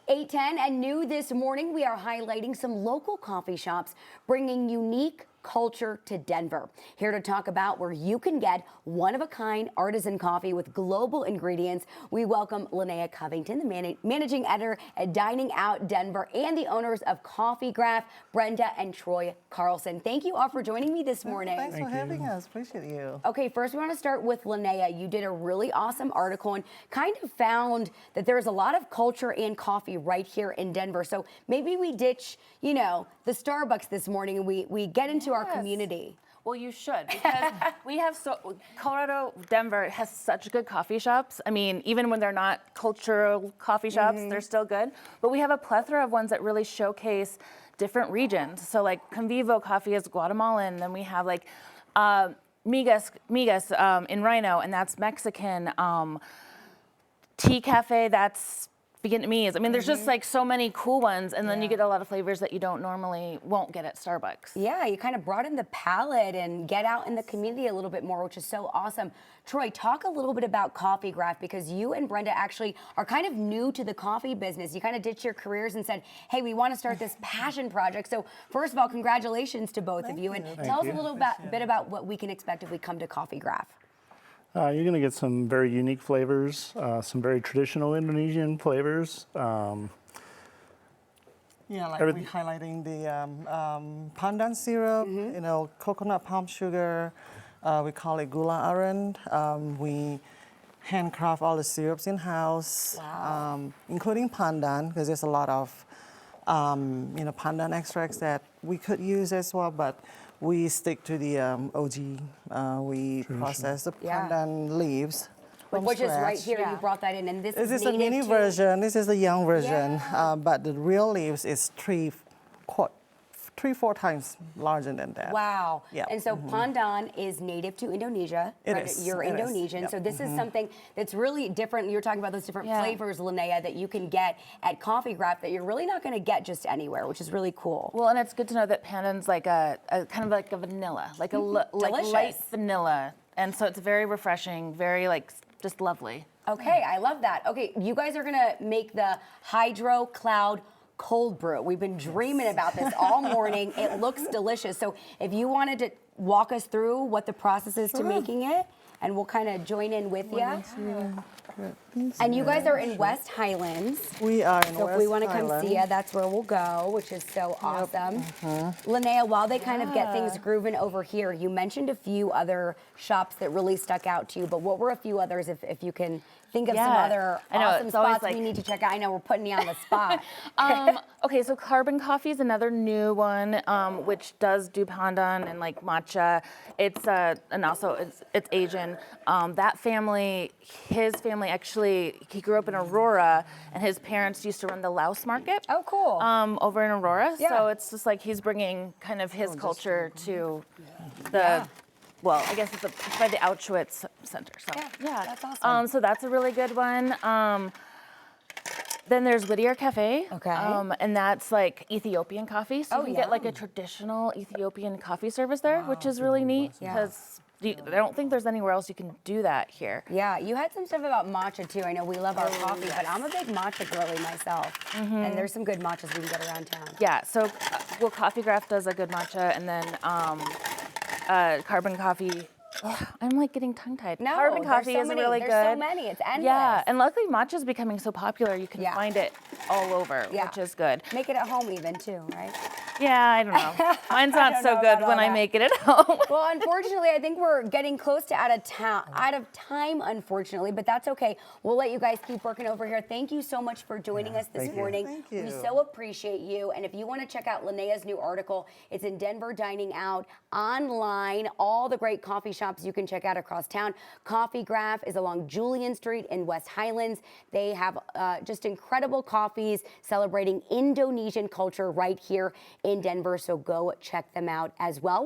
8:10 and new this morning, we are highlighting some local coffee shops bringing unique culture to Denver. Here to talk about where you can get one-of-a-kind artisan coffee with global ingredients, we welcome Linnea Covington, the managing editor at Dining Out Denver, and the owners of Coffeegraph, Brenda and Troy Carlson. Thank you all for joining me this morning. Thanks for having us. Appreciate you. Okay, first we want to start with Linnea. You did a really awesome article and kind of found that there's a lot of culture and coffee right here in Denver. So maybe we ditch, the Starbucks this morning and we get into our community. Well, you should, because we have Colorado, Denver has such good coffee shops. I mean, even when they're not cultural coffee shops, they're still good. But we have a plethora of ones that really showcase different regions. So like Convivo Coffee is Guatemalan, then we have like Migas in Rhino, and that's Mexican. Tea Cafe, that's Vietnamese. I mean, there's just like so many cool ones, and then you get a lot of flavors that you won't get at Starbucks. Yeah, you kind of broaden the palette and get out in the community a little bit more, which is so awesome. Troy, talk a little bit about Coffeegraph, because you and Brenda actually are kind of new to the coffee business. You kind of ditched your careers and said, hey, we want to start this passion project. So first of all, congratulations to both of you. And tell us a little bit about what we can expect if we come to Coffeegraph. You're going to get some very unique flavors, some very traditional Indonesian flavors. Like we're highlighting the pandan syrup, coconut palm sugar. We call it gula aren. We handcraft all the syrups in-house, including pandan, because there's a lot of pandan extracts that we could use as well, but we stick to the OG. We process the pandan leaves from Which scratch. is right here. You brought that in, and this is a mini version. This is the young version, but the real leaves is 3-4 times larger than that. Wow. Yeah. And so pandan is native to Indonesia. It is. You're It is. Indonesian. Yep. So this is something that's really different. You're talking about those different flavors, Linnea, that you can get at Coffeegraph that you're really not going to get just anywhere, which is really cool. Well, and it's good to know that pandan's like a kind of like a vanilla, like a like light vanilla. And so it's very refreshing, very just lovely. Okay, I love that. Okay, you guys are going to make the Hydro Cloud cold brew. We've been dreaming about this all morning. It looks delicious. So if you wanted to walk us through what the process is to making it, and we'll kind of join in with you. And you guys are in West Highlands. We are in West Highlands. So if we want to come see you, that's where we'll go, which is so awesome. Linnea, while they kind of get things grooving over here, you mentioned a few other shops that really stuck out to you, but what were a few others, if you can think of some other awesome spots we need to check out? I know we're putting you on the spot. Okay, so Carbon Coffee is another new one, which does do pandan and like matcha. It's and also it's Asian. That family, his family actually, he grew up in Aurora, and his parents used to run the Laos market. Oh, cool. Over in Aurora. So it's just like he's bringing kind of his culture to the. Well, I guess it's by the Auschwitz Center. So yeah, that's awesome. So that's a really good one. Then there's Whittier Cafe. Okay. And that's like Ethiopian coffee. So you can get like a yum. traditional Ethiopian coffee service there, which is really neat because I don't think there's anywhere else you can do that here. Yeah, you had some stuff about matcha too. I know we love our coffee, but I'm a big matcha girly myself. And there's some good matchas we can get around town. Yeah, so Coffeegraph does a good matcha, and then Carbon Coffee. I'm like getting tongue-tied. No, Carbon Coffee is really good. There's so many. It's endless. Yeah, and luckily matcha is becoming so popular, you can find it all over, which is good. Make it at home even too, right? Yeah, I don't know. Mine's not so good when I make it at home. Well, unfortunately, I think we're getting close to out of time, unfortunately, but that's okay. We'll let you guys keep working over here. Thank you so much for joining us this morning. Thank you. We so appreciate you. And if you want to check out Linnea's new article, it's in Denver Dining Out online. All the great coffee shops you can check out across town. Coffeegraph is along Julian Street in West Highlands. They have just incredible coffees celebrating Indonesian culture right here in Denver, so go check them out as well.